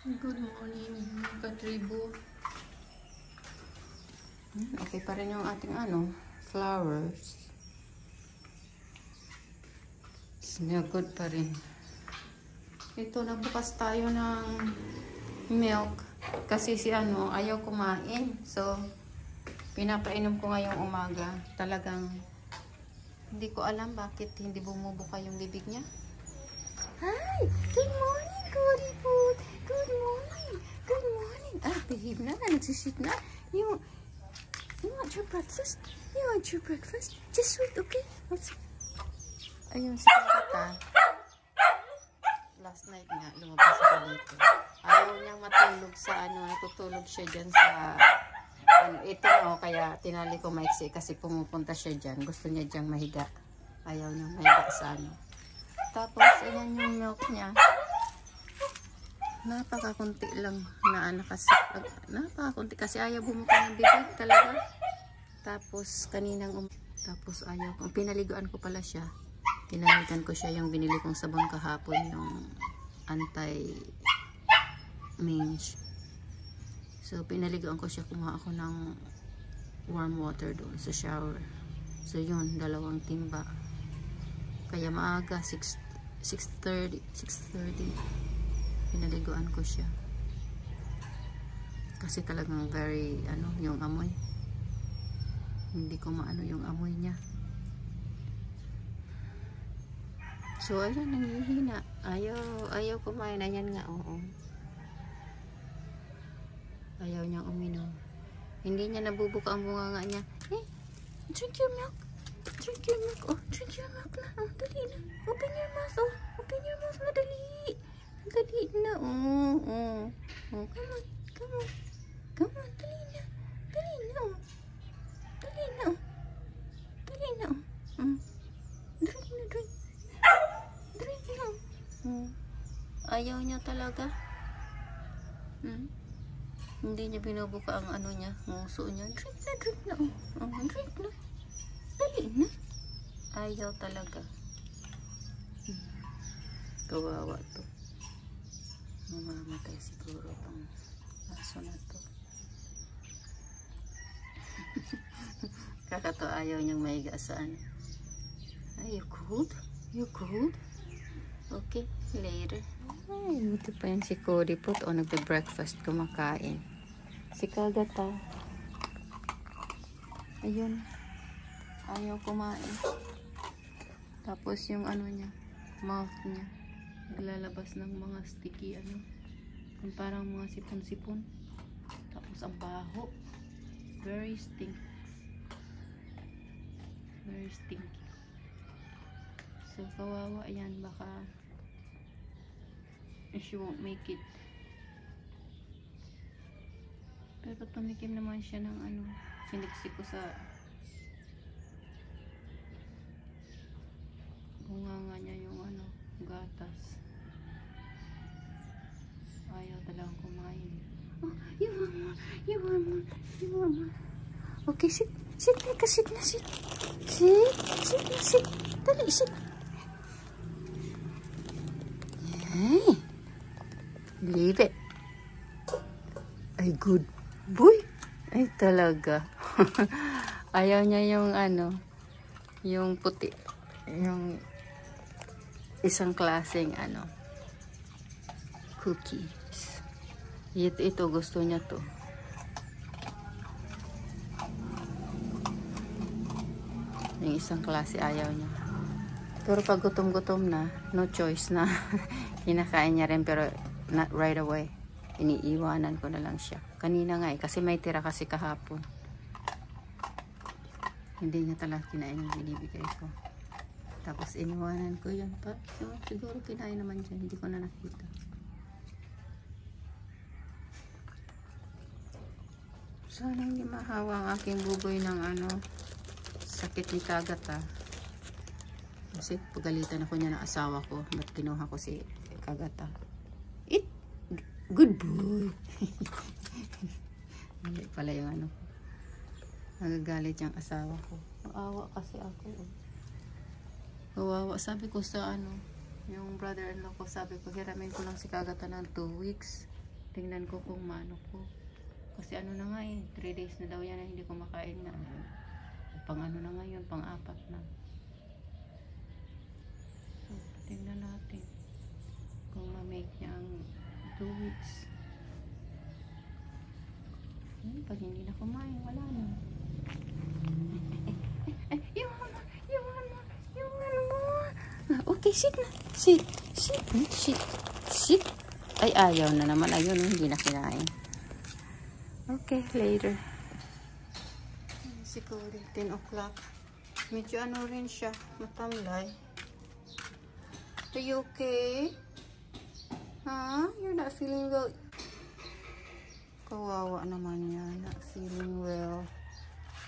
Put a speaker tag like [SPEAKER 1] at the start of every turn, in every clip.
[SPEAKER 1] Good morning, katribo. Okay pa rin yung ating flowers. Smell good pa rin. Ito, nagbukas tayo ng milk. Kasi si ayaw kumain. So, pinapainom ko ngayong umaga. Talagang, hindi ko alam bakit hindi bumubuka yung bibig niya. Hi! Good morning, Coriput! Good morning! Good morning! Ah, behave na. Nagsisit na. You want your breakfast? You want your breakfast? Just wait, okay? Ayun, si Kata. Last night nga, lumabas siya dito. Ayaw niyang matulog sa natutulog siya dyan sa ito kaya tinali ko maiksi kasi pumupunta siya dyan. Gusto niya dyang mahiga. Ayaw niyang mahiga sa Tapos, ayan yung milk niya. Napakakunti lang na napakakunti kasi ayaw bumuka ng bibig talaga. Tapos, tapos ayaw ko. Pinaliguan ko pala siya. Pinaligan ko siya yung binili kong sabon kahapon, yung anti-mange. So, pinaliguan ko siya. Kumuha ako ng warm water doon sa shower. So, yun, 2 timba. Kaya maaga, 6:30. Pinaliguan ko siya. Kasi talagang very, yung amoy. Hindi ko maano yung amoy niya. So, ayan, nanghihina. Ayaw kumain. Ayan nga, oo. Ayaw niyang uminom. Hindi niya nabubuka ang bunganga niya. Drink your milk. Drink your milk. Oh, drink your milk na. Oh, dali na. Open your mouth. Oh, open your mouth na. Dali. Dali na. Oh, oh. Oh, come on. Come on. Come on. Dali na. Dali na. Oh. Dali na. Oh. Dali na. Oh. Drink na, drink. Drink na. Oh. Ayaw niya talaga. Hindi niya binubuka ang niya, nguso niya. Drink na, drink na. Oh, drink na. Dali na. Ayaw talaga. Kawawa to. Mamamatay siguro pang aso na to. Kakato ayaw niyang maiga saan. Are you cold? You cold? Okay, later. Ay, ito pa yung si Coriput. O, nagbe-breakfast, kumakain. Si Kagata. Ayun. Ayaw kumain. Tapos yung niya, mouth niya. Naglalabas ng mga sticky, yung parang mga sipon-sipon. Tapos ang baho. Very stinky. Very stinky. So, kawawa. Ayan, baka she won't make it. Pero tumikim naman siya ng siniksik ko sa bunganga niya yung gatas. Ayaw talagang kumain. Oh, you want more? You want more? You want more? Okay, sit. Sit, Mika. Sit na, sit. Sit. Sit na, sit. Dali, sit. Yay. Leave it. Ay, good boy. Ay, talaga. Ayaw niya yung yung puti. Yung isang klaseng cookies. Ito gusto niya to. Yung isang klase ayaw niya. Pero pag gutom-gutom na, no choice na. Kinakain niya rin pero not right away. Iniiwanan ko na lang siya. Kanina nga kasi may tira kasi kahapon. Hindi niya talaga kinain yung binibigay ko. Tapos iniwanan ko yun pa. So, siguro kinain naman dyan. Hindi ko na nakita. Sana hindi mahawa ang aking buboy ng sakit ni Kagata. Kasi pagalitan ako niya ng asawa ko. Ba't kinuha ko si Kagata? Good boy. Hindi pala yung nagagalit yung asawa ko. Maawa kasi ako. Kawawa. Sabi ko sa yung brother-in-law ko, sabi ko hiramin ko lang si Kagata ng 2 weeks. tingnan ko kung maano ko. Kasi ano na nga 3 days na daw yan na hindi ko makain na. Pang ano na ngayon, pang 4 na. So, tingnan natin kung ma-make niya ang 2 weeks. Pag hindi na kumain, wala na. Yung ano mo. Okay, sit na. Sit. Ay, ayaw na naman. Ayun, hindi na kinain. Okay, later. Siguro 10 o'clock. Medyo ano rin siya, matamlay. Are you okay? Huh? You're not feeling well? Kawawa naman yan, not feeling well.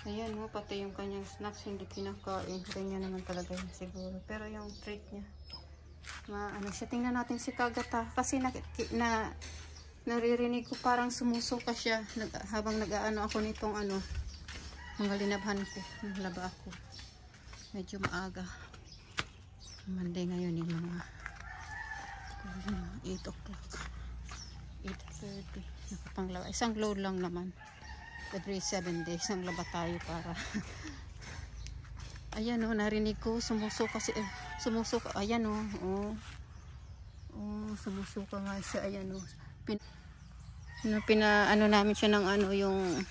[SPEAKER 1] Ayan, pati yung kanyang snacks hindi kinakain. Ganyan naman talaga yun siguro. Pero yung treat niya, ano siya, tingnan natin si Kagata. Kasi naririnig ko parang sumusuka siya habang nag-aano ako nitong mga linabhan ko. Naglaba ako. Medyo maaga. Monday ngayon yung mga 8 o'clock. 8:30. Nakapanglaba. Isang load lang naman. Every 7 days ang laba tayo para ayan narinig ko sumusuka kasi sumusuka, ayan sumusuka nga siya, ayan ano namin siya ng yung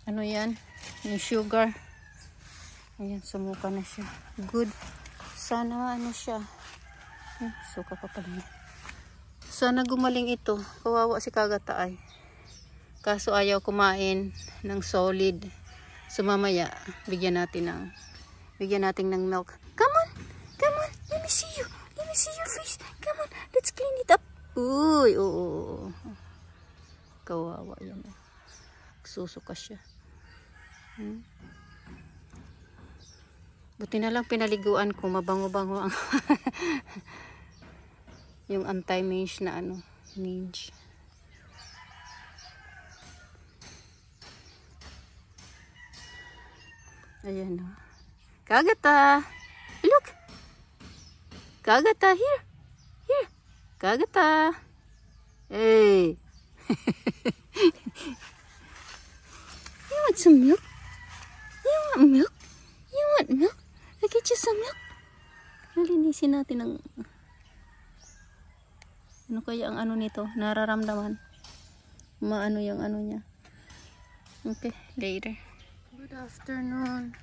[SPEAKER 1] yan, yung sugar, ayan sumuka na siya, good, sana siya, suka pa pala niya, sana gumaling ito, kawawa si Kagata ay. Kaso ayaw kumain ng solid. So mamaya, bigyan natin ng milk. Come on. Let me see your face. Come on, let's clean it up. Uy, oo. Kawawa yan. Susuka siya. Buti na lang pinaliguan ko. Mabango-bango ang yung anti-mange na mange. Ayan Kagata, look. Kagata, here. Kagata. Hey. You want some milk? You want milk? I'll get you some milk. Nalinisin natin ang ano kaya ang nito, nararamdaman. Maano yung niya. Okay, later. Good afternoon.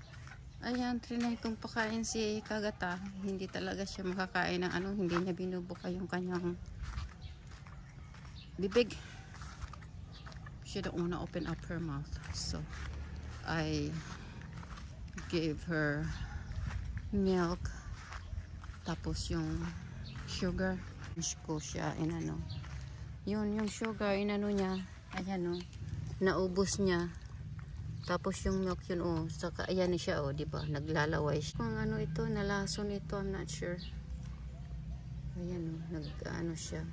[SPEAKER 1] Ayan, trinay kong pakain si Kagata. Hindi talaga siya makakain ng hindi niya binubuka yung kanyang bibig. She don't wanna open up her mouth. So, I gave her milk. Tapos yung sugar. Ko siya, yung sugar, niya. Ayan, naubos niya. Tapos yung milk yun, saka ayan siya, diba? Naglalaway siya. Kung ito, nalason ito, I'm not sure. Ayan, siya.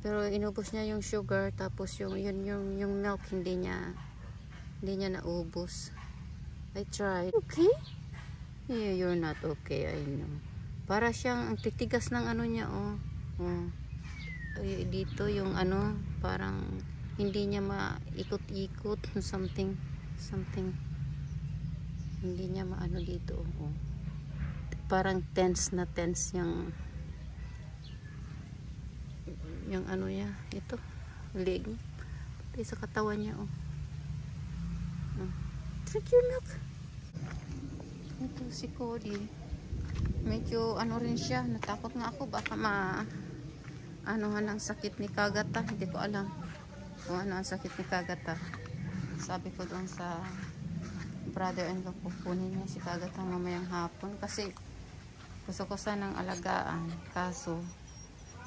[SPEAKER 1] Pero inubos niya yung sugar, tapos yung milk, hindi niya naubos. I tried. Okay? Yeah, you're not okay, I know. Para siyang, ang titigas ng niya, dito yung parang hindi niya maikot-ikot, something hindi niya maano dito, parang tense yung niya, ito leg pati sa katawan niya, drink your milk. Ito si Cody, medyo rin siya, natakot nga ako baka ang sakit ni Kagata, hindi ko alam kung ang sakit ni Kagata. Sabi ko doon sa brother-in-law, kukunin niya si Kagata mamayang hapon kasi gusto ko sanang alagaan, kaso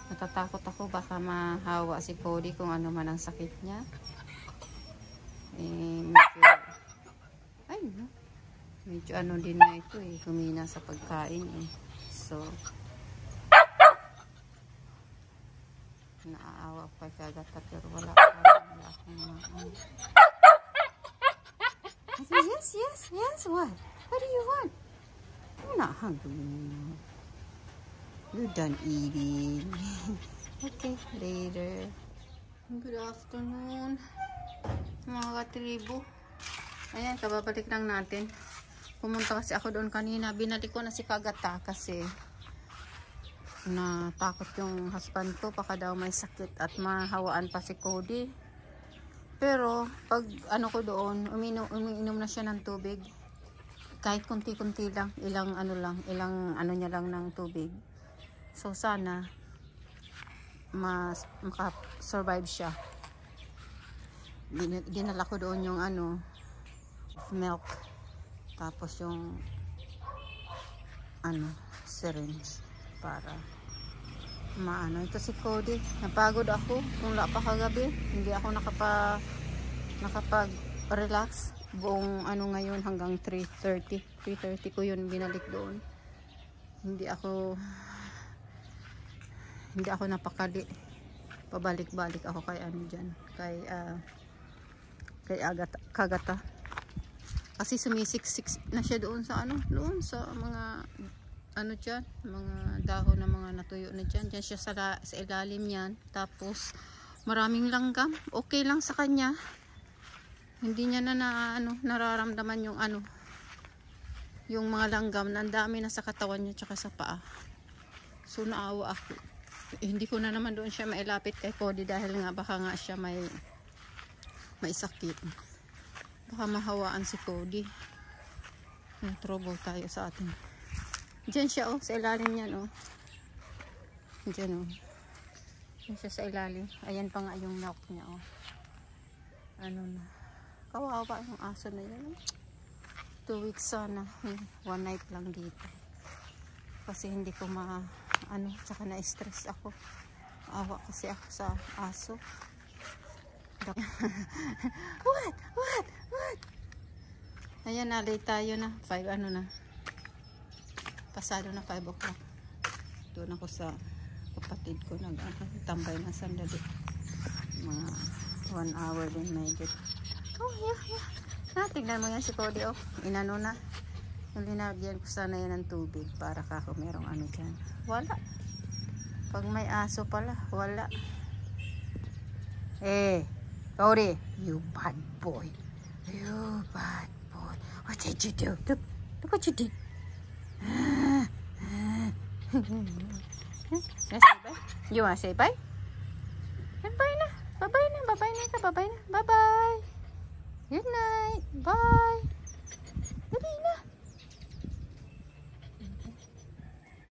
[SPEAKER 1] natatakot ako baka mahawa si Cody kung ano man ang sakit niya. Medyo din na ito, humina sa pagkain, so naaawa pa Kagata, pero wala akong Yes, what? What do you want? You're not hungry anymore. You're done eating. Okay, later. Good afternoon, mga katribo. Ayan, kababalik lang natin. Pumunta kasi ako doon kanina. Binalik ko na si Kagata kasi natakot yung husband ko. Baka daw may sakit at mahawaan pa si Cody. Pero, pag ano ko doon, umiinom na siya ng tubig. Kahit kunti-kunti lang. Ilang ano niya lang ng tubig. So, sana maka-survive siya. Dinala ko doon yung milk, tapos yung syringe para ito si Cody. Napagod ako kung wala pa kagabi, hindi ako nakapag-relax buong ngayon hanggang 3:30 ko yun binalik doon. Hindi ako napakali. Pabalik-balik ako kay Kagata. Kasi sumisiksik na siya doon sa mga dyan, mga dahon na mga natuyo na dyan. Diyan siya sa ilalim niyan. Tapos maraming langgam. Okay lang sa kanya. Hindi niya nararamdaman yung mga langgam na ang dami na sa katawan niya tsaka sa paa. So naawa ako. Hindi ko na naman doon siya mailapit kay Cody dahil nga baka nga siya may sakit. Baka mahawaan si Cody. May trouble tayo sa atin. Diyan siya sa ilalim niyan Diyan Diyan siya sa ilalim. Ayan pa nga yung milk niya Kawawa yung aso na yun. 2 weeks sana. 1 night lang dito. Kasi hindi ko tsaka na-stress ako. Awa kasi ako sa aso. What? Ayan, late tayo na. 5 pasado na 5 o'clock. Doon ako sa kapatid ko tambay na sandali. Mga 1 hour din mahigit. Yeah. Tignan mo yan si Cody inano na. Linagyan ko sana yan ng tubig para kako merong dyan. Wala. Pag may aso pala, wala. Cody, you bad boy. You bad boy. What did you do? Look what you did. You wanna say bye? Bye na. Bye-bye na. Bye-bye. Good night. Bye.